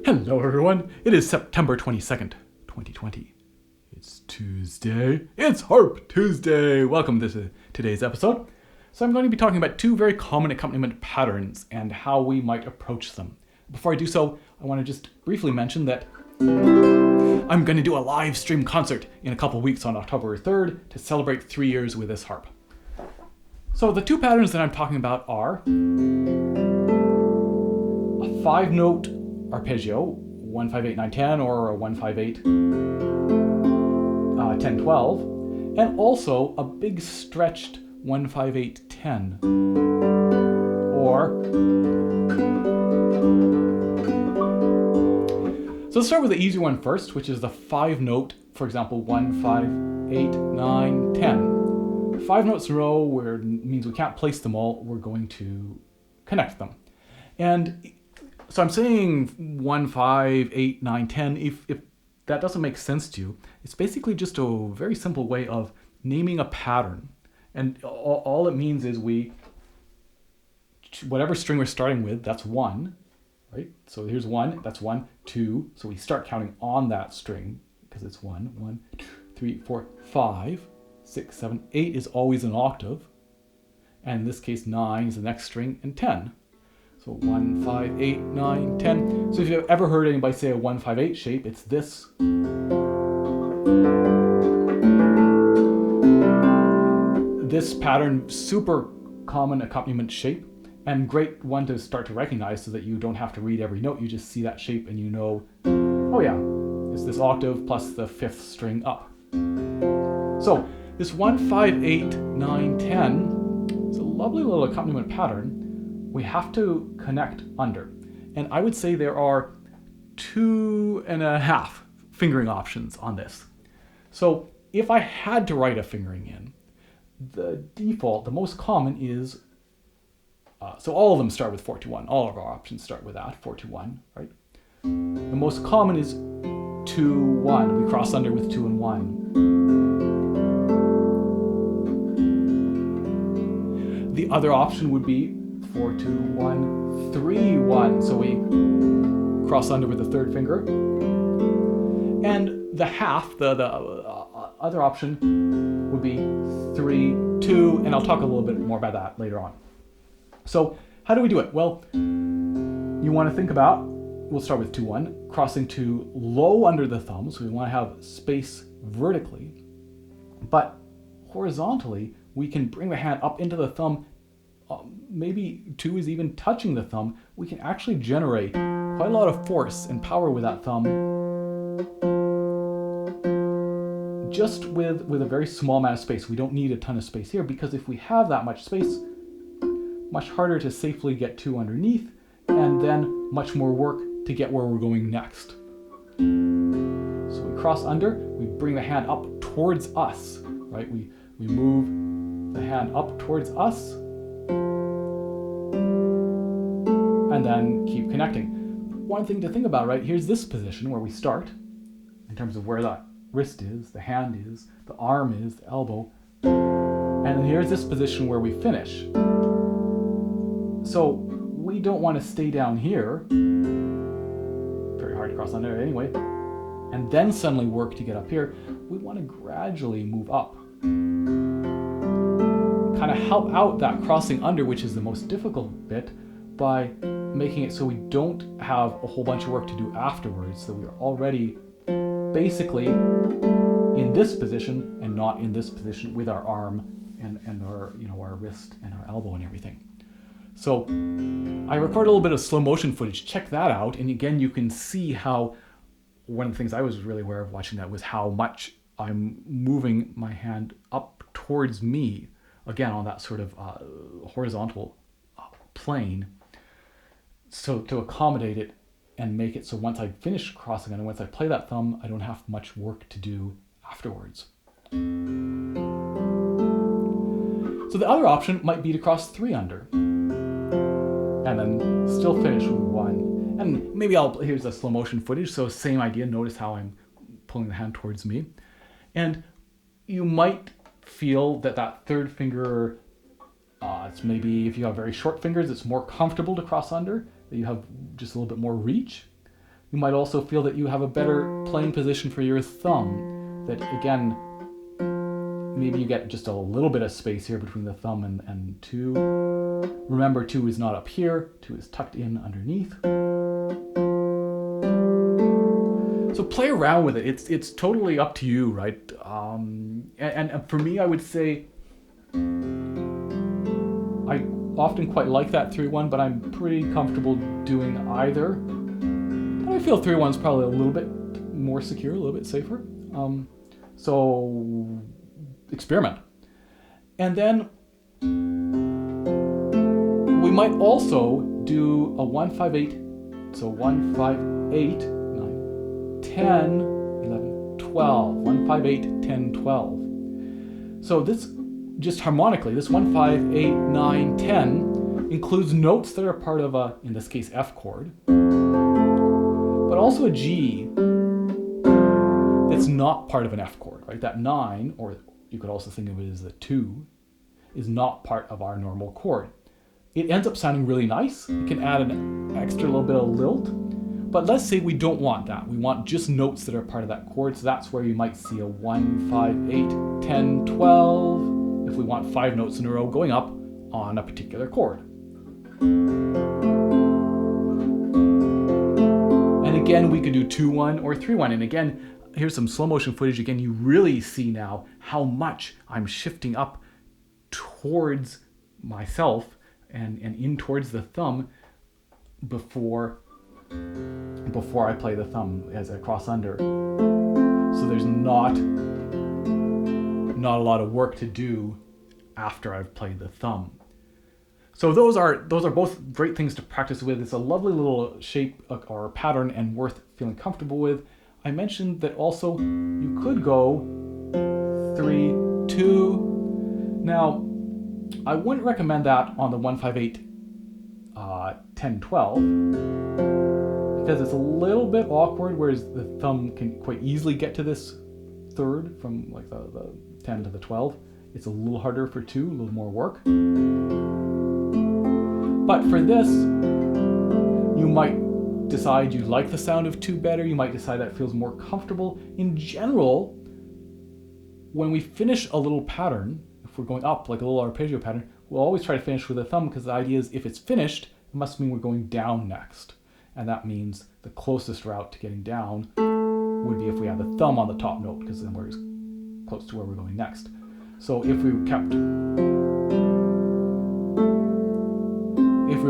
Hello everyone, it is September 22nd, 2020. It's Tuesday, it's Harp Tuesday! Welcome to today's episode. So I'm going to be talking about two very common accompaniment patterns and how we might approach them. Before I do so, I want to just briefly mention that I'm going to do a live stream concert in a couple weeks on October 3rd to celebrate 3 years with this harp. So the two patterns that I'm talking about are a 5-note arpeggio, 1, 5, 8, 9, 10, or a 1, 5, 8, 10, 12, and also a big stretched 1, 5, 8, 10, or... So let's start with the easy one first, which is the 5-note, for example, 1, 5, 8, 9, 10. 5 notes in a row where means we can't place them all, we're going to connect them. And so I'm saying 1, 5, 8, 9, 10. If that doesn't make sense to you, it's basically just a very simple way of naming a pattern. And all it means is whatever string we're starting with, that's 1, right? So here's 1, that's 1, 2. So we start counting on that string because it's 1, 1, 2, 3, 4, 5, 6, 7, 8 is always an octave. And in this case, 9 is the next string, and 10. So 1, 5, 8, 9, 10. So if you've ever heard anybody say a 1, 5, 8 shape, it's this. This pattern, super common accompaniment shape, and great one to start to recognize so that you don't have to read every note. You just see that shape and you know, oh yeah, it's this octave plus the 5th string up. So this 1, 5, 8, 9, 10 is a lovely little accompaniment pattern. We have to connect under. And I would say there are 2.5 fingering options on this. So if I had to write a fingering in, the default, the most common is, so all of them start with 4-2-1. All of our options start with that, 4-2-1, right? The most common is 2-1. We cross under with 2 and 1. The other option would be 4-2-1, 3-1. So we cross under with the 3rd finger. And the half, the other option would be 3-2, and I'll talk a little bit more about that later on. So how do we do it? Well, you want to think about, we'll start with 2-1, crossing to low under the thumb, so we want to have space vertically, but horizontally, we can bring the hand up into the thumb. Maybe 2 is even touching the thumb. We can actually generate quite a lot of force and power with that thumb just with a very small amount of space. We don't need a ton of space here because if we have that much space, much harder to safely get 2 underneath, and then much more work to get where we're going next. So we cross under, we bring the hand up towards us, right? We move the hand up towards us, and then keep connecting. One thing to think about, right? Here's this position where we start, in terms of where the wrist is, the hand is, the arm is, the elbow. And then here's this position where we finish. So we don't want to stay down here, very hard to cross under anyway, and then suddenly work to get up here. We want to gradually move up. Kind of help out that crossing under, which is the most difficult bit, by making it so we don't have a whole bunch of work to do afterwards, so we are already basically in this position and not in this position with our arm and our, our wrist and our elbow and everything. So I recorded a little bit of slow motion footage. Check that out. And again, you can see how one of the things I was really aware of watching that was how much I'm moving my hand up towards me, again, on that sort of horizontal plane. So to accommodate it and make it so once I finish crossing and once I play that thumb, I don't have much work to do afterwards. So the other option might be to cross 3 under and then still finish with 1. And maybe here's a slow motion footage, so same idea, notice how I'm pulling the hand towards me. And you might feel that 3rd finger, it's maybe if you have very short fingers, it's more comfortable to cross under, that you have just a little bit more reach. You might also feel that you have a better playing position for your thumb. That again, maybe you get just a little bit of space here between the thumb and 2. Remember, 2 is not up here, 2 is tucked in underneath. So play around with it. It's totally up to you, right? And for me, I would say I often quite like that 3-1, but I'm pretty comfortable doing either. And I feel 3-1 is probably a little bit more secure, a little bit safer. So experiment. And then we might also do a 1-5-8. So 1-5-8, 9, 10, 11, 12. 1-5-8, 10, 12. So this, just harmonically, this 1, 5, 8, 9, 10 includes notes that are part of a, in this case, F chord, but also a G that's not part of an F chord, right? That 9, or you could also think of it as a 2, is not part of our normal chord. It ends up sounding really nice. It can add an extra little bit of lilt, but let's say we don't want that. We want just notes that are part of that chord, so that's where you might see a 1, 5, 8, 10, 12, if we want 5 notes in a row going up on a particular chord. And again, we could do 2-1 or 3-1, and again, here's some slow motion footage. Again, you really see now how much I'm shifting up towards myself and in towards the thumb before I play the thumb as I cross under. So there's not a lot of work to do after I've played the thumb. So those are both great things to practice with. It's a lovely little shape or pattern and worth feeling comfortable with. I mentioned that also you could go 3-2. Now, I wouldn't recommend that on the 1-5-8 10-12 because it's a little bit awkward, whereas the thumb can quite easily get to this third from like the 10 to the 12. It's a little harder for 2, a little more work. But for this, you might decide you like the sound of 2 better. You might decide that feels more comfortable. In general, when we finish a little pattern, if we're going up like a little arpeggio pattern, we'll always try to finish with a thumb because the idea is if it's finished, it must mean we're going down next. And that means the closest route to getting down would be if we have the thumb on the top note, because then we're as close to where we're going next. So if we were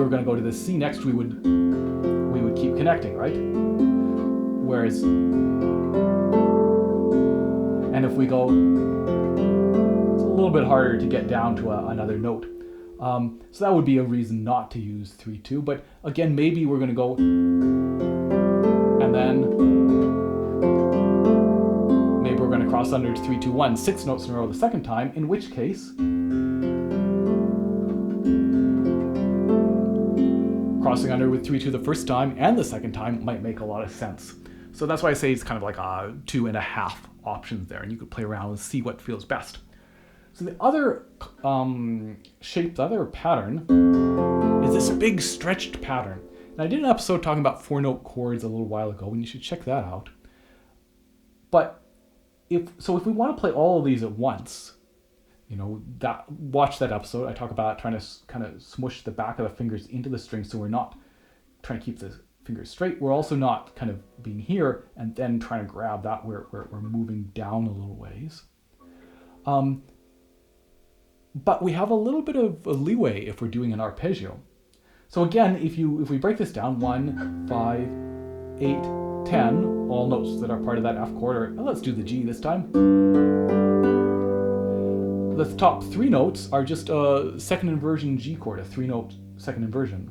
going to go to the C next, we would keep connecting, right? Whereas, and if we go, it's a little bit harder to get down to another note. So that would be a reason not to use 3-2. But again, maybe we're going to go and then maybe we're going to cross under to 3-2-1, 6 notes in a row the second time, in which case crossing under with 3-2 the first time and the second time might make a lot of sense. So that's why I say it's kind of like 2.5 options there, and you could play around and see what feels best. So the other shape, the other pattern, is this big stretched pattern. And I did an episode talking about 4-note chords a little while ago, and you should check that out. But if we want to play all of these at once, watch that episode. I talk about trying to kind of smush the back of the fingers into the string, so we're not trying to keep the fingers straight. We're also not kind of being here and then trying to grab that. We're moving down a little ways. But we have a little bit of a leeway if we're doing an arpeggio. So again, if we break this down, 1, 5, 8, 10, all notes that are part of that F chord, or let's do the G this time. The top 3 notes are just a second inversion G chord, a 3-note second inversion.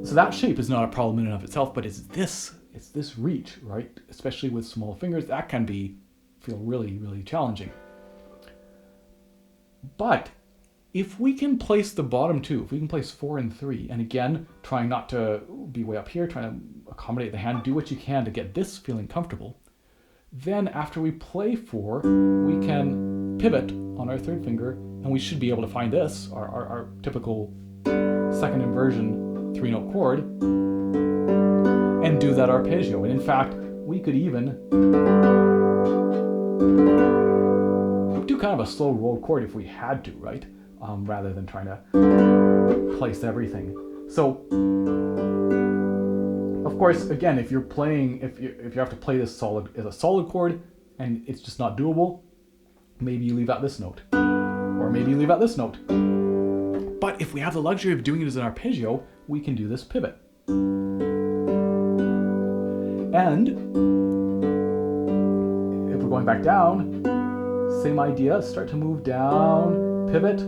So that shape is not a problem in and of itself, but it's this reach, right? Especially with small fingers, that can feel really, really challenging. But if we can place the bottom 2, if we can place 4 and 3, and again, trying not to be way up here, trying to accommodate the hand, do what you can to get this feeling comfortable, then after we play 4, we can pivot on our 3rd finger, and we should be able to find this, our typical second inversion 3-note chord and do that arpeggio. And in fact, we could even do kind of a slow roll chord if we had to, right? Rather than trying to place everything. So, of course, again, if you're playing, if you have to play this as a solid chord and it's just not doable, maybe you leave out this note, or maybe you leave out this note. But if we have the luxury of doing it as an arpeggio, we can do this pivot. And if we're going back down, same idea, start to move down, pivot.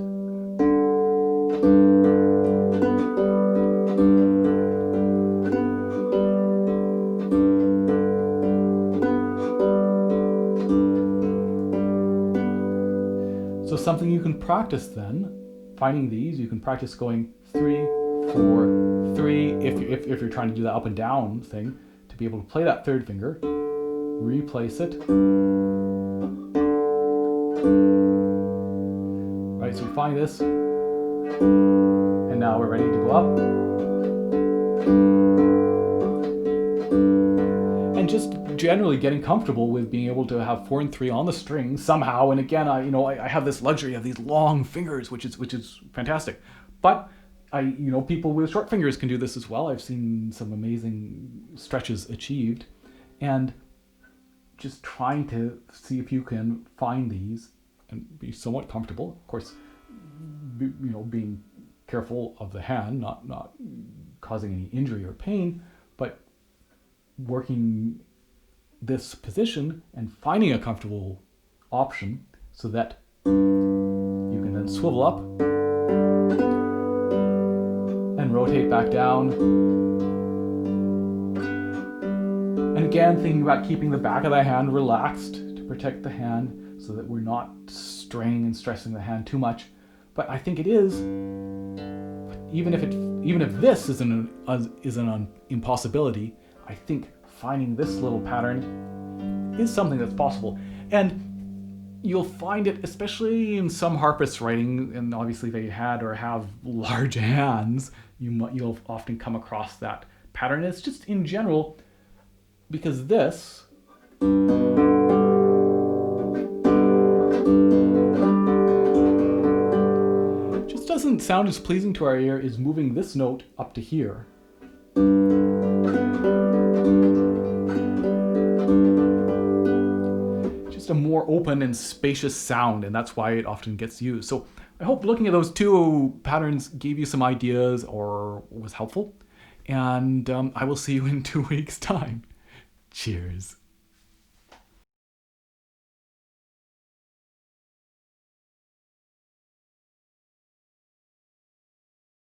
So something you can practice then, finding these, you can practice going 3, 4, 3, if you're trying to do that up and down thing, to be able to play that third finger, replace it. Right, so we find this, and now we're ready to go up. And just generally getting comfortable with being able to have 4 and 3 on the string somehow. And again, I have this luxury of these long fingers, which is fantastic. But people with short fingers can do this as well. I've seen some amazing stretches achieved, and just trying to see if you can find these and be somewhat comfortable. Of course, being careful of the hand, not causing any injury or pain, but working this position and finding a comfortable option so that you can then swivel up and rotate back down. And again, thinking about keeping the back of the hand relaxed to protect the hand so that we're not straining and stressing the hand too much. But I think it is, even if this is an impossibility, I think finding this little pattern is something that's possible. And you'll find it, especially in some harpists writing, and obviously they had or have large hands, you'll often come across that pattern. It's just in general, because this just doesn't sound as pleasing to our ear as moving this note up to here. A more open and spacious sound, and that's why it often gets used. So I hope looking at those two patterns gave you some ideas or was helpful, and I will see you in 2 weeks' time. Cheers.